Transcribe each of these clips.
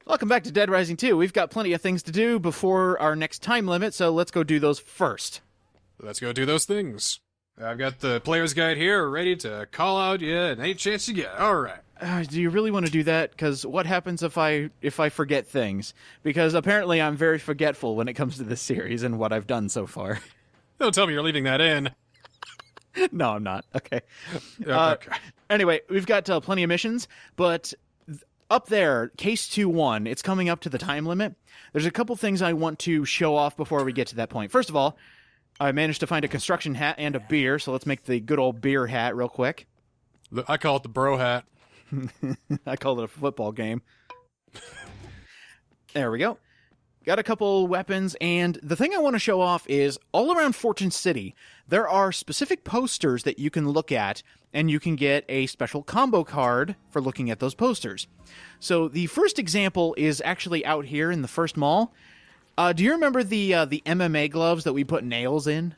Welcome back to Dead Rising 2. We've got plenty of things to do before our next time limit, so let's go do those first. Let's go do those things. I've got the player's guide here ready to call out you at any chance you get. All right. Do you really want to do that? Because what happens if I forget things? Because apparently I'm very forgetful when it comes to this series and what I've done so far. Don't tell me you're leaving that in. No, I'm not. Okay. Okay. Anyway, we've got plenty of missions, but up there, Case 2-1, it's coming up to the time limit. There's a couple things I want to show off before we get to that point. First of all, I managed to find a construction hat and a beer, so let's make the good old beer hat real quick. I call it the bro hat. I call it a football game. There we go. Got a couple weapons, and the thing I want to show off is all around Fortune City, there are specific posters that you can look at, and you can get a special combo card for looking at those posters. So the first example is actually out here in the first mall. Do you remember the MMA gloves that we put nails in?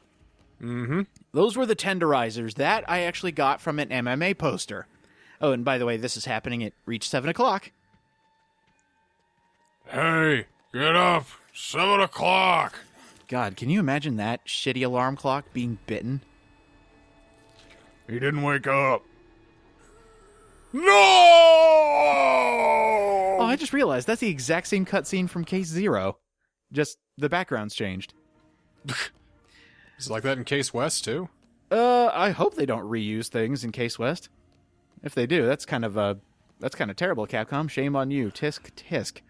Mm-hmm. Those were the tenderizers. That I actually got from an MMA poster. Oh, and by the way, this is happening at Reach 7 o'clock. Hey, get up. 7 o'clock. God, can you imagine that shitty alarm clock being bitten? He didn't wake up. No! Oh, I just realized that's the exact same cutscene from Case 0. Just the background's changed. Is it like that in Case West, too? I hope they don't reuse things in Case West. If they do, that's kind of terrible, Capcom. Shame on you. Tisk, tisk.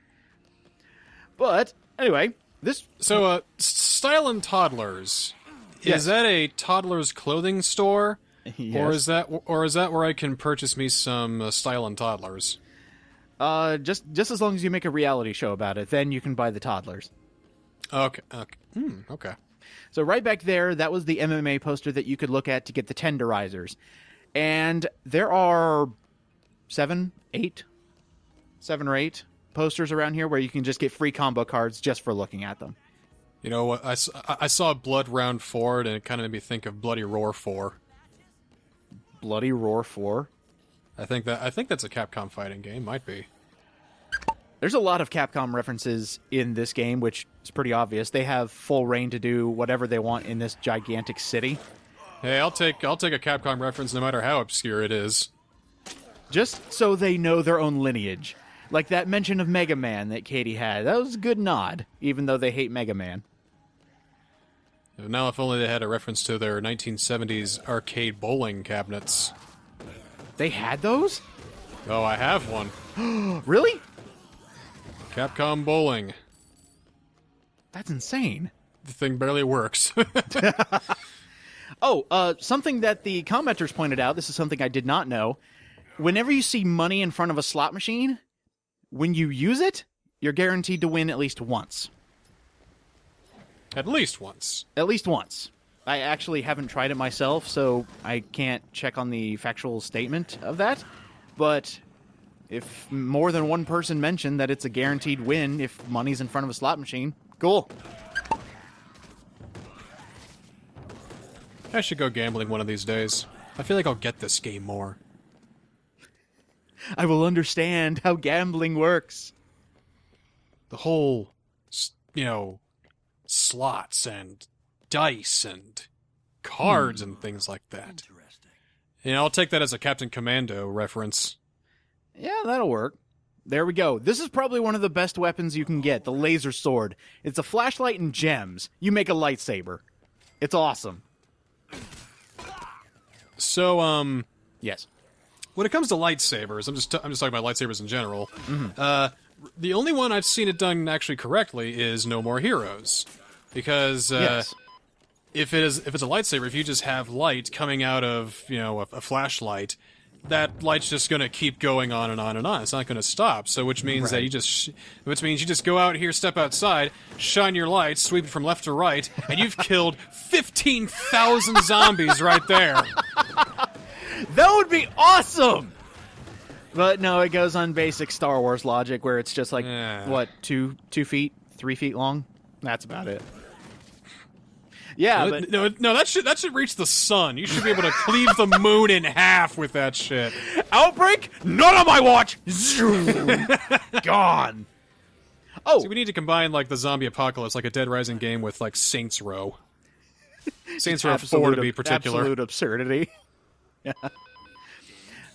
But, anyway, this... So, Style and Toddlers. Yes. Is that a toddler's clothing store? Yes. Or is that where I can purchase me some Style and Toddlers? Just as long as you make a reality show about it, then you can buy the toddlers. Okay. Okay. So right back there, that was the MMA poster that you could look at to get the tenderizers. And there are 7 or 8 posters around here where you can just get free combo cards just for looking at them. You know what? I saw Blood Round 4, and it kind of made me think of Bloody Roar 4. Bloody Roar 4? I think that's a Capcom fighting game. Might be. There's a lot of Capcom references in this game, which is pretty obvious. They have full reign to do whatever they want in this gigantic city. Hey, I'll take a Capcom reference no matter how obscure it is. Just so they know their own lineage. Like that mention of Mega Man that Katie had. That was a good nod, even though they hate Mega Man. Now, if only they had a reference to their 1970s arcade bowling cabinets. They had those? Oh, I have one. Really? Capcom Bowling. That's insane. The thing barely works. Something that the commenters pointed out, this is something I did not know. Whenever you see money in front of a slot machine, when you use it, you're guaranteed to win at least once. At least once. At least once. I actually haven't tried it myself, so I can't check on the factual statement of that. But if more than one person mentioned that it's a guaranteed win if money's in front of a slot machine, cool. I should go gambling one of these days. I feel like I'll get this game more. I will understand how gambling works. The whole, slots and dice and cards and things like that. Interesting. I'll take that as a Captain Commando reference. Yeah, that'll work. There we go. This is probably one of the best weapons you can get, the laser sword. It's a flashlight and gems. You make a lightsaber. It's awesome. So, Yes. when it comes to lightsabers, I'm just talking about lightsabers in general. Mm-hmm. The only one I've seen it done actually correctly is No More Heroes, because Yes. if it's a lightsaber, if you just have light coming out of a flashlight, that light's just going to keep going on and on and on. It's not going to stop. So which means that you just go out here, step outside, shine your light, sweep it from left to right, and you've killed 15,000 zombies right there. That would be awesome! But no, it goes on basic Star Wars logic where it's just like, Yeah. 2 feet, 3 feet long? That's about it. Yeah, but... No, that should reach the sun. You should be able to cleave the moon in half with that shit. Outbreak? Not on my watch! Zoom! Gone! Oh! See, we need to combine, like, the zombie apocalypse, like a Dead Rising game with, like, Saints Row. Saints Row 4 to be particular. Absolute absurdity. Yeah.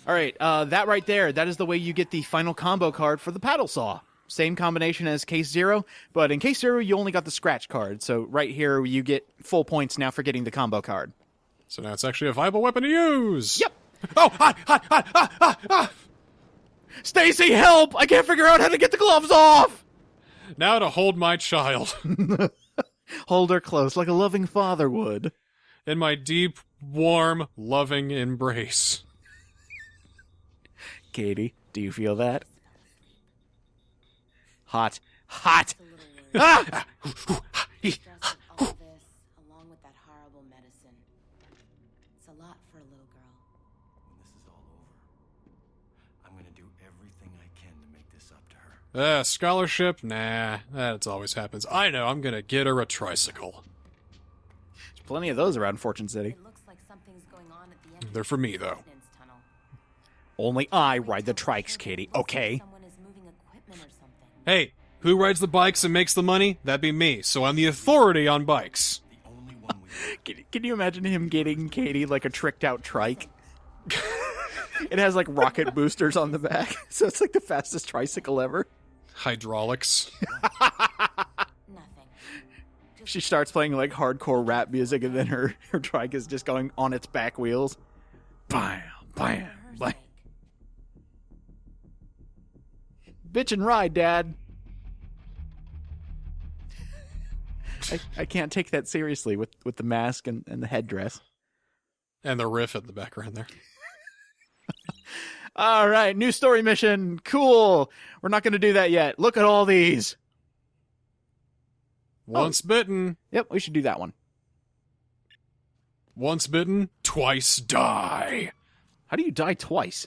All right, that right there, that is the way you get the final combo card for the paddle saw. Same combination as Case Zero, but in Case Zero, you only got the scratch card. So right here, you get full points now for getting the combo card. So now it's actually a viable weapon to use. Yep. Oh, ah! Stacy, help! I can't figure out how to get the gloves off! Now to hold my child. Hold her close like a loving father would. In my deep, warm, loving embrace. Katie, do you feel that? Hot. Hot! Ah! All of this, along with that horrible medicine. It's a lot for a little girl. When this is all over, I'm gonna do everything I can to make this up to her. Scholarship? Nah, that always happens. I know, I'm gonna get her a tricycle. There's plenty of those around Fortune City. It looks like something's going on at the end. They're for me, though. Maintenance tunnel. Only I ride the trikes, Katie, okay? Someone is moving equipment or something. Hey, who rides the bikes and makes the money? That'd be me, so I'm the authority on bikes. The only one we Can you imagine him getting Katie like a tricked out trike? It has like rocket boosters on the back, so it's like the fastest tricycle ever. Hydraulics. Nothing. She starts playing like hardcore rap music, and then her trike is just going on its back wheels. Bam, bam, For her bam. sake. Bitch and ride, Dad. I can't take that seriously with the mask and the headdress. And the riff in the background there. All right, new story mission. Cool. We're not going to do that yet. Look at all these. Once bitten. Yep, we should do that one. Once bitten, twice die. How do you die twice?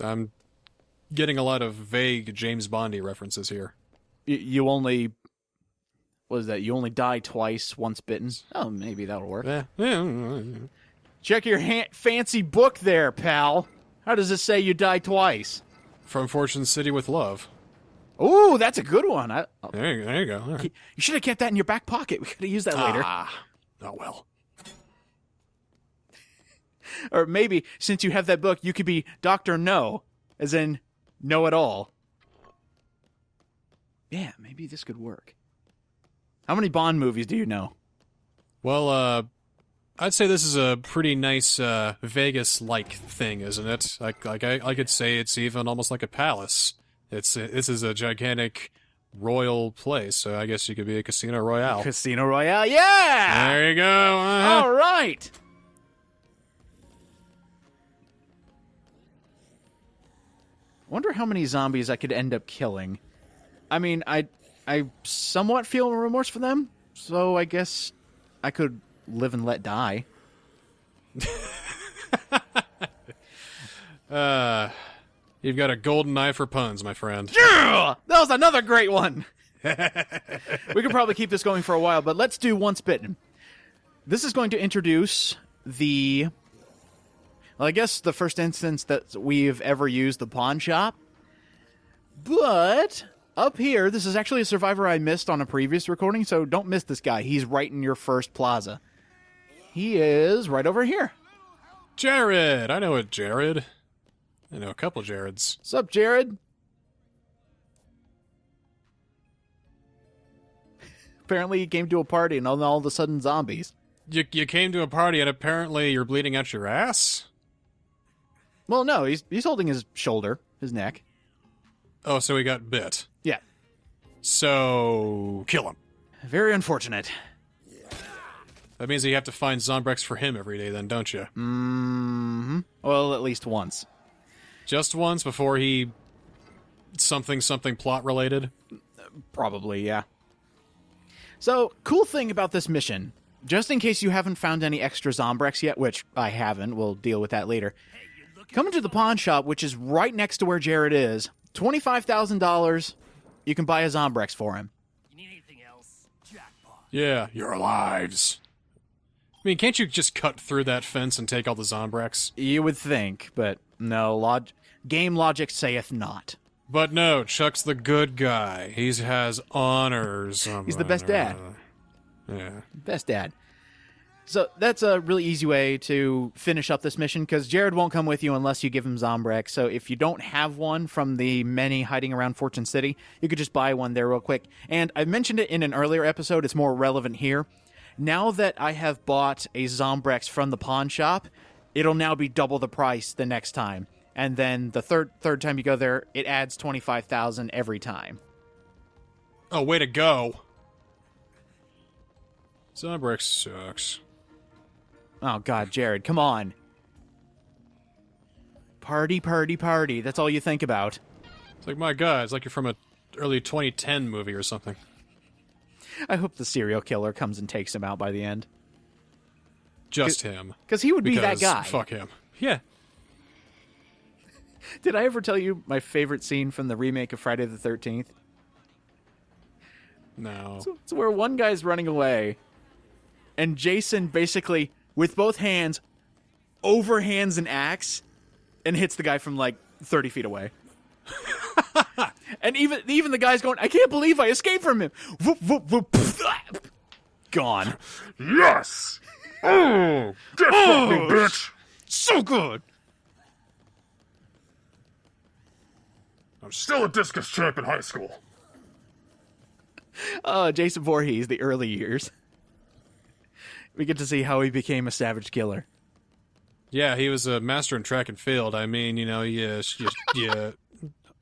I'm getting a lot of vague James Bondy references here. You only... What is that? You only die twice, once bitten? Oh, maybe that'll work. Yeah. Check your fancy book there, pal. How does it say you die twice? From Fortune City with Love. Ooh, that's a good one. There you go. All right. You should have kept that in your back pocket. We could have used that later. Oh well. Or maybe, since you have that book, you could be Dr. No, as in know it all. Yeah, maybe this could work. How many Bond movies do you know? Well, I'd say this is a pretty nice Vegas-like thing, isn't it? I could say it's even almost like a palace. This is a gigantic royal place, so I guess you could be a Casino Royale. Casino Royale, yeah! There you go. All right. Wonder how many zombies I could end up killing. I mean, I somewhat feel remorse for them, so I guess I could live and let die. You've got a golden eye for puns, my friend. Yeah! That was another great one. We could probably keep this going for a while, but let's do Once Bitten. This is going to introduce the... Well, I guess the first instance that we've ever used the pawn shop. But up here, this is actually a survivor I missed on a previous recording, so don't miss this guy. He's right in your first plaza. He is right over here. Jared! I know a Jared. I know a couple Jareds. What's up, Jared? Apparently he came to a party and all of a sudden zombies. You came to a party and apparently you're bleeding out your ass? Well, no, he's holding his shoulder, his neck. Oh, so he got bit. Yeah. So, kill him. Very unfortunate. That means that you have to find Zombrex for him every day then, don't you? Mm-hmm. Well, at least once. Just once before he... something plot related? Probably, yeah. So, cool thing about this mission, just in case you haven't found any extra Zombrex yet, which I haven't, we'll deal with that later. Come into the pawn shop, which is right next to where Jared is. $25,000, you can buy a Zombrex for him. You need anything else? Jackpot. Yeah, your lives. I mean, can't you just cut through that fence and take all the Zombrex? You would think, but no, game logic saith not. But no, Chuck's the good guy. He has honors. He's the best dad. Yeah. Best dad. So that's a really easy way to finish up this mission, because Jared won't come with you unless you give him Zombrex. So if you don't have one from the many hiding around Fortune City, you could just buy one there real quick. And I mentioned it in an earlier episode. It's more relevant here. Now that I have bought a Zombrex from the pawn shop, it'll now be double the price the next time. And then the third time you go there, it adds 25,000 every time. Oh, way to go. Zombrex sucks. Oh, God, Jared, come on. Party, party, party. That's all you think about. It's like, my God, it's like you're from a early 2010 movie or something. I hope the serial killer comes and takes him out by the end. Just him. Because he would be that guy. Fuck him. Yeah. Did I ever tell you my favorite scene from the remake of Friday the 13th? No. It's where one guy's running away, and Jason basically, with both hands, overhands an axe and hits the guy from like 30 feet away. And even the guy's going, I can't believe I escaped from him. Whoop, whoop, whoop. Gone. Yes! Oh! Get fucking bitch! So good. I'm still a discus champ in high school. Jason Voorhees, the early years. We get to see how he became a savage killer. Yeah, he was a master in track and field. I mean, you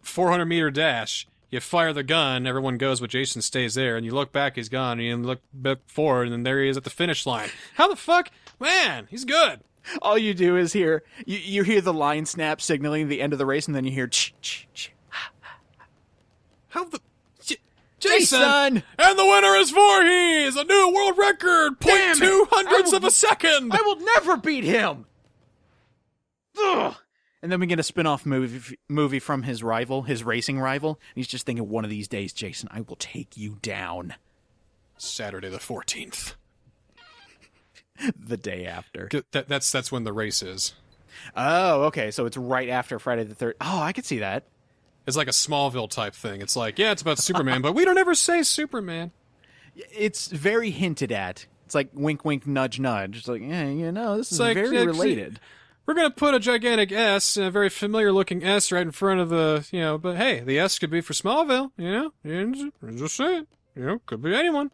400-meter dash. You fire the gun, everyone goes, but Jason stays there, and you look back, he's gone, and you look back forward, and then there he is at the finish line. How the fuck? Man, he's good. All you do is hear, you hear the line snap signaling the end of the race, and then you hear, ch-ch-ch. How the... Jason! And the winner is Voorhees! A new world record! Damn it! 0.2 hundredths of a second! I will never beat him! Ugh! And then we get a spin-off movie from his rival, his racing rival. And he's just thinking, one of these days, Jason, I will take you down. Saturday the 14th. The day after. That's when the race is. Oh, okay. So it's right after Friday the 3rd. Oh, I could see that. It's like a Smallville type thing. It's like, yeah, it's about Superman, but we don't ever say Superman. It's very hinted at. It's like wink, wink, nudge, nudge. It's like, yeah, this is like, very yeah, related. We're going to put a gigantic S, a very familiar-looking S right in front of the, but hey, the S could be for Smallville, I'm just saying, could be anyone.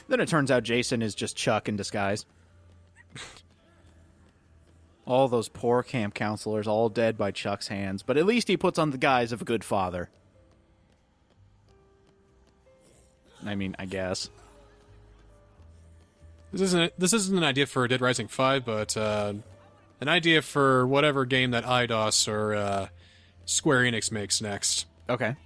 Then it turns out Jason is just Chuck in disguise. All those poor camp counselors, all dead by Chuck's hands, but at least he puts on the guise of a good father. I mean, I guess. This isn't an idea for Dead Rising 5, but an idea for whatever game that IDOS or Square Enix makes next. Okay.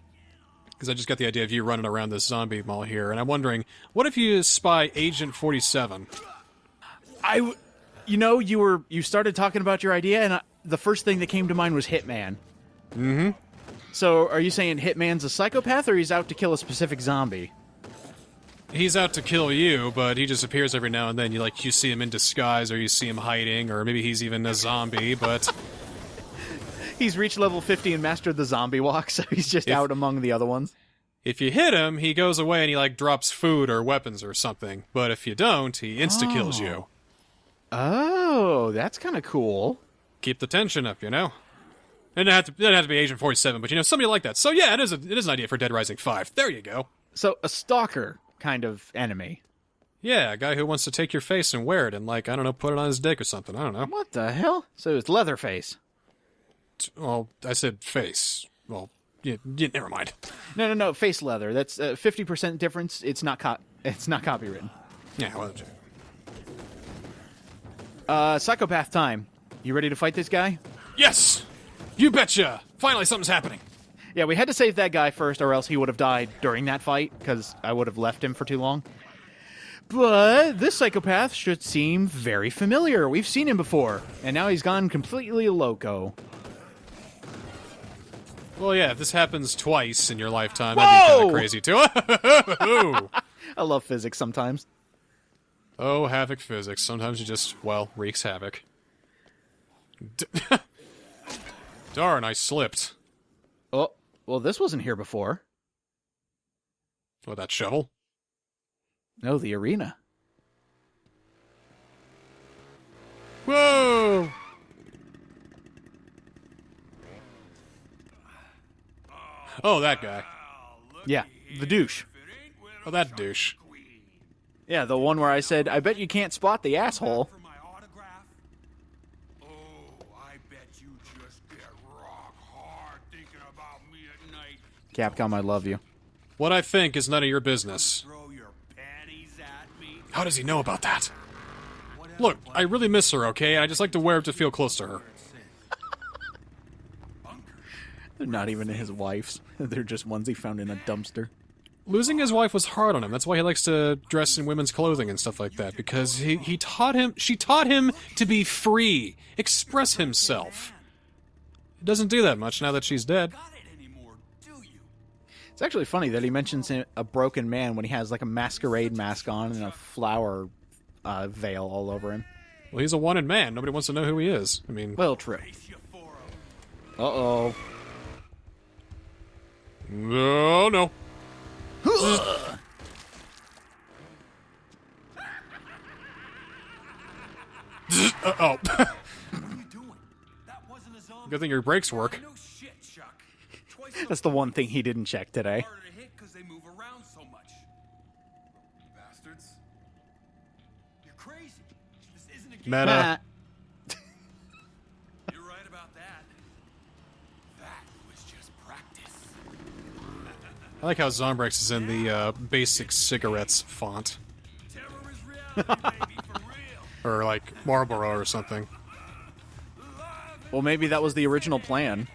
Because I just got the idea of you running around this zombie mall here, and I'm wondering, what if you spy Agent 47? You started talking about your idea, and the first thing that came to mind was Hitman. Mm-hmm. So, are you saying Hitman's a psychopath, or he's out to kill a specific zombie? He's out to kill you, but he just appears every now and then. You see him in disguise, or you see him hiding, or maybe he's even a zombie, but... He's reached level 50 and mastered the zombie walk, so he's just out among the other ones. If you hit him, he goes away and he, drops food or weapons or something. But if you don't, he insta-kills you. Oh, that's kind of cool. Keep the tension up, It doesn't have to be Agent 47, but, somebody like that. So, yeah, it is an idea for Dead Rising 5. There you go. So, a stalker kind of enemy. Yeah, a guy who wants to take your face and wear it and, put it on his dick or something. I don't know. What the hell? So it's Leatherface. Well, I said face. Well, never mind. No, face leather. That's 50% difference. It's not copywritten. Yeah, well... Psychopath time. You ready to fight this guy? Yes! You betcha! Finally, something's happening. Yeah, we had to save that guy first, or else he would have died during that fight, because I would have left him for too long. But this psychopath should seem very familiar. We've seen him before, and now he's gone completely loco. Well, yeah, if this happens twice in your lifetime, that'd be kind of crazy, too. I love physics sometimes. Oh, havoc physics. Sometimes it just, wreaks havoc. Darn, I slipped. Oh, well, this wasn't here before. What, that shovel? No, the arena. Whoa! Oh, that guy. Yeah, the douche. Oh, that douche. Yeah, the one where I said, I bet you can't spot the asshole. For my autograph? Oh, I bet you just get rock hard thinking about me at night. Capcom, I love you. What I think is none of your business. Throw your panties at me. How does he know about that? Look, I really miss her, okay? I just like to wear it to feel close to her. They're not even his wife's. They're just ones he found in a dumpster. Losing his wife was hard on him. That's why he likes to dress in women's clothing and stuff like that. Because she taught him to be free, express himself. He doesn't do that much now that she's dead. Got it anymore, do you? It's actually funny that he mentions a broken man when he has like a masquerade mask on and a flower veil all over him. Well, he's a wanted man. Nobody wants to know who he is. I mean, Well, true. Uh-oh. no, no. Uh-oh. What are you doing? That wasn't a zombie. Good thing your brakes work. No shit, Chuck. Twice That's the one thing he didn't check today. harder to hit because they move around so much. Bastards. You're crazy. This isn't a game. Meta. You're right about that. That was just practice. I like how Zombrex is in the basic cigarettes font. Terror is reality, baby, for real. Or like Marlboro or something. Well, maybe that was the original plan.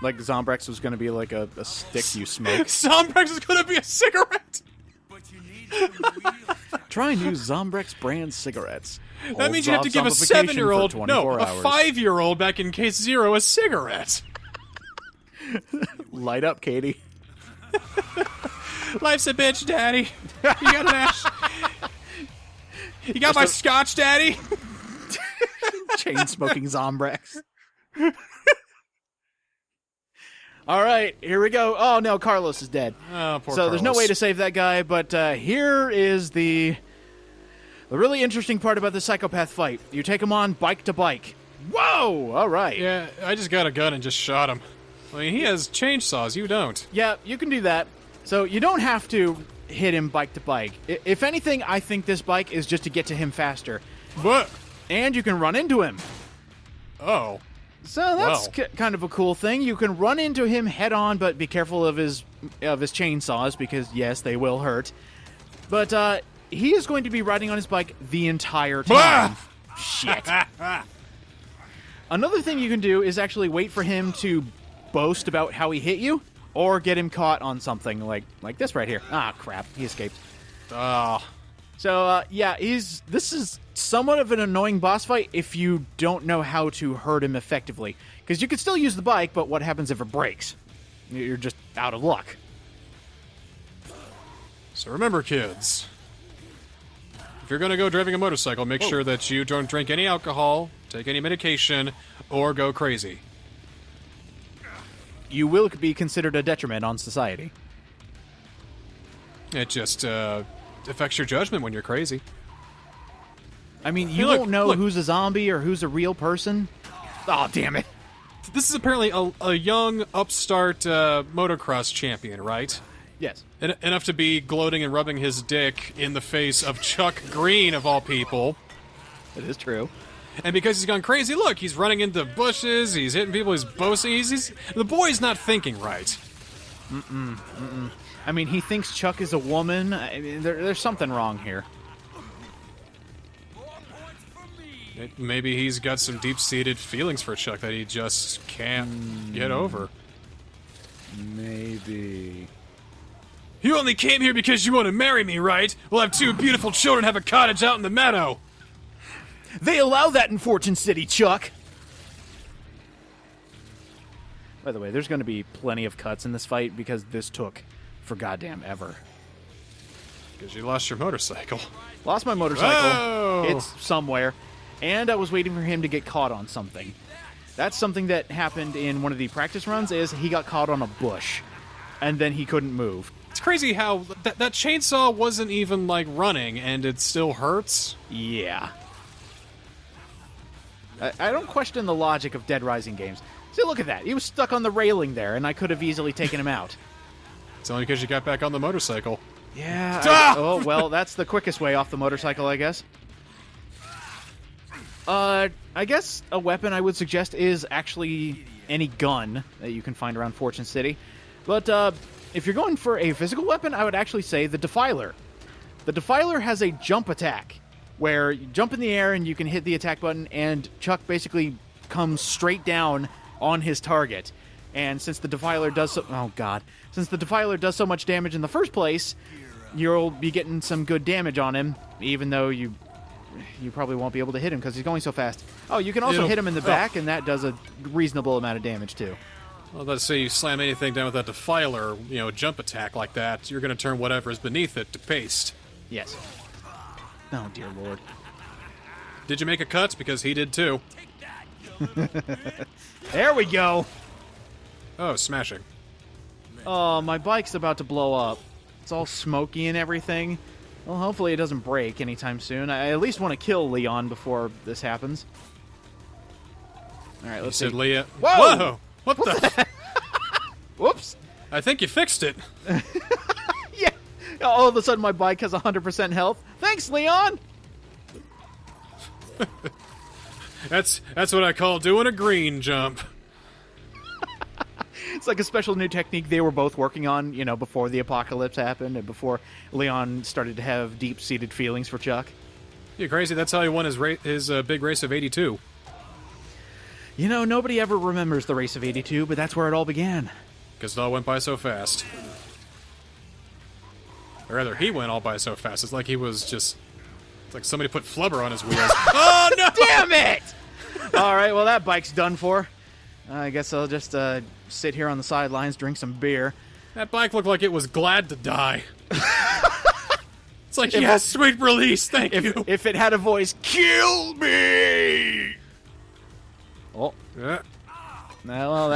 Like, Zombrex was going to be like a stick you smoke. Zombrex is gonna be a cigarette! But you need some wheels. Try new Zombrex brand cigarettes. That Hold means you have to Zob's give a zombification for 7-year-old, 24 no, a hours. 5-year-old back in case 0 a cigarette. Light up, Katie. Life's a bitch, Daddy. You got an ash. You got my scotch, Daddy. Chain smoking Zombrex. All right, here we go. Oh no, Carlos is dead. Oh, poor So there's no Carlos. way to save that guy, but here is the really interesting part about the Psychopath fight. You take him on bike to bike. Whoa! All right. Yeah, I just got a gun and just shot him. I mean, he has chainsaws. You don't. Yeah, you can do that. So you don't have to hit him bike to bike. If anything, I think this bike is just to get to him faster. What? And you can run into him. Oh. So that's Wow. kind of a cool thing. You can run into him head on, but be careful of his chainsaws because yes, they will hurt. But he is going to be riding on his bike the entire time. Shit. Another thing you can do is actually wait for him to boast about how he hit you, or get him caught on something like this right here. Ah, crap. He escaped. Ah. So, yeah, this is somewhat of an annoying boss fight if you don't know how to hurt him effectively. Because you can still use the bike, but what happens if it breaks? You're just out of luck. So remember, kids. If you're gonna go driving a motorcycle, make sure that you don't drink any alcohol, take any medication, or go crazy. You will be considered a detriment on society. It just affects your judgment when you're crazy. I mean, you Hey, look, won't know look. who's a zombie or who's a real person. Oh, damn it. This is apparently a young upstart motocross champion, right? Yes. Enough to be gloating and rubbing his dick in the face of Chuck Green, of all people. It is true. And because he's gone crazy, look, he's running into bushes, he's hitting people, he's boasting, the boy's not thinking right. I mean, he thinks Chuck is a woman. I mean, there's something wrong here. Maybe he's got some deep-seated feelings for Chuck that he just can't get over. Maybe. You only came here because you want to marry me, right? We'll have 2 beautiful children, have a cottage out in the meadow. They allow that in Fortune City, Chuck! By the way, there's going to be plenty of cuts in this fight because this took for goddamn ever. Because you lost your motorcycle. Lost my motorcycle. Whoa! It's somewhere. And I was waiting for him to get caught on something. That's something that happened in one of the practice runs. Is he got caught on a bush, and then he couldn't move. It's crazy how that chainsaw wasn't even, like, running, and it still hurts. Yeah. I don't question the logic of Dead Rising games. See, look at that. He was stuck on the railing there, and I could have easily taken him out. It's only because you got back on the motorcycle. Yeah. Ah! Oh, well, that's the quickest way off the motorcycle, I guess. I guess a weapon I would suggest is actually any gun that you can find around Fortune City. But if you're going for a physical weapon, I would actually say the Defiler. The Defiler has a jump attack, where you jump in the air and you can hit the attack button, and Chuck basically comes straight down on his target. And since the Defiler does since the Defiler does so much damage in the first place, you'll be getting some good damage on him, even though you probably won't be able to hit him because he's going so fast. Oh, you can also hit him in the back, and that does a reasonable amount of damage too. Well, let's say you slam anything down with that Defiler, jump attack like that, you're going to turn whatever is beneath it to paste. Yes. Oh, dear Lord. Did you make a cut? Because he did too. There we go. Oh, smashing. Oh, my bike's about to blow up. It's all smoky and everything. Well, hopefully it doesn't break anytime soon. I at least want to kill Leon before this happens. All right, let's see. You said Leah. Whoa! Whoa! What the? Whoops. I think you fixed it. Yeah. All of a sudden, my bike has 100% health. Thanks, Leon. That's what I call doing a green jump. It's like a special new technique they were both working on, before the apocalypse happened and before Leon started to have deep-seated feelings for Chuck. You're crazy. That's how he won his big race of '82. Nobody ever remembers the race of '82, but that's where it all began. Because it all went by so fast. Or rather, he went all by so fast. It's like he was just... It's like somebody put flubber on his wheels. Oh, no! Damn it! All right, well, that bike's done for. I guess I'll just sit here on the sidelines, drink some beer. That bike looked like it was glad to die. It's like, yes, sweet release, thank you. If it had a voice, kill me! Oh. Yeah. Well,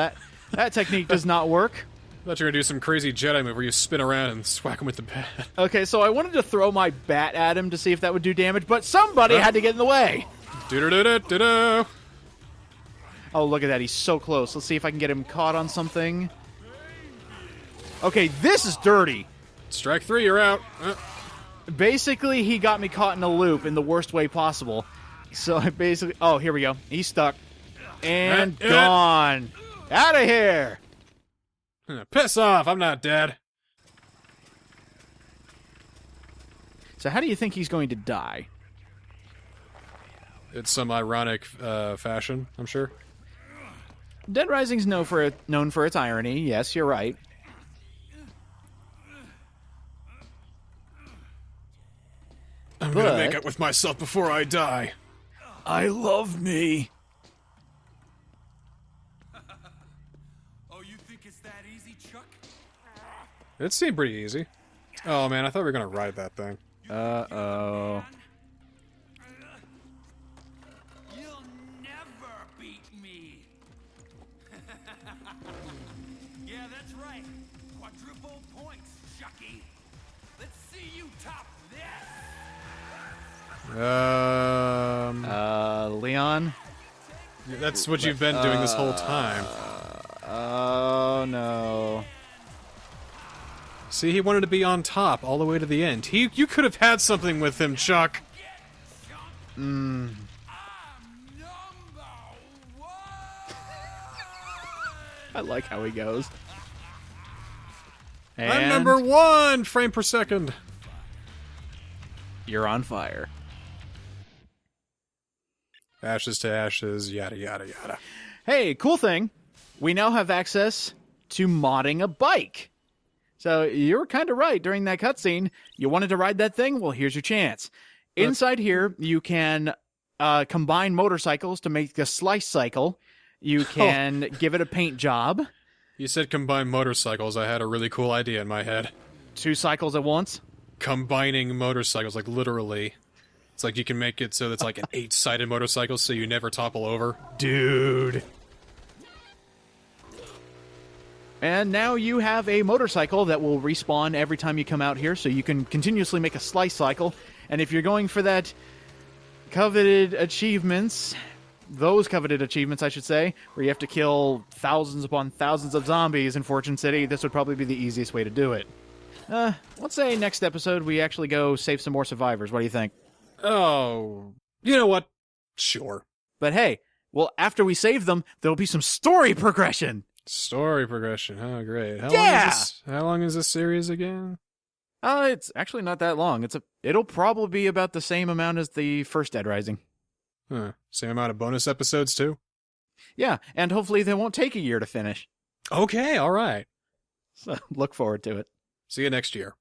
that technique does not work. I thought you were going to do some crazy Jedi move where you spin around and swack him with the bat. Okay, so I wanted to throw my bat at him to see if that would do damage, but somebody had to get in the way. Do-do-do-do-do-do. Oh, look at that. He's so close. Let's see if I can get him caught on something. Okay, this is dirty. Strike 3, you're out. Basically, he got me caught in a loop in the worst way possible. So I basically... Oh, here we go. He's stuck. And gone. Out of here. Piss off, I'm not dead. So how do you think he's going to die? It's some ironic fashion, I'm sure. Dead Rising's known for its irony. Yes, you're right. I'm gonna make up with myself before I die. I love me. Oh, you think it's that easy, Chuck? It seemed pretty easy. Oh man, I thought we were gonna ride that thing. Uh-oh. You'll never beat me. Yeah, that's right. Quadruple points, Chucky. Let's see you top this. Leon? That's what you've been doing this whole time. Oh, no. See, he wanted to be on top all the way to the end. You could have had something with him, Chuck. I'm number one. I like how he goes. And I'm number 1 frame per second. You're on fire. Ashes to ashes, yada yada yada. Hey, cool thing. We now have access to modding a bike. So you were kind of right during that cutscene. You wanted to ride that thing? Well, here's your chance. Inside here, you can combine motorcycles to make a slice cycle. You can give it a paint job. You said combine motorcycles. I had a really cool idea in my head. 2 cycles at once. Combining motorcycles, like literally. It's like you can make it so it's like an 8-sided motorcycle so you never topple over. Dude. And now you have a motorcycle that will respawn every time you come out here, so you can continuously make a slice cycle. And if you're going for that coveted achievements, those coveted achievements, I should say, where you have to kill thousands upon thousands of zombies in Fortune City, this would probably be the easiest way to do it. Let's say next episode we actually go save some more survivors. What do you think? Oh, you know what? Sure. But hey, well, after we save them, there'll be some story progression. Story progression. Oh, great. Yeah! How long is this series again? It's actually not that long. It'll probably be about the same amount as the first Dead Rising. Huh. Same amount of bonus episodes, too? Yeah, and hopefully they won't take a year to finish. Okay, all right. So look forward to it. See you next year.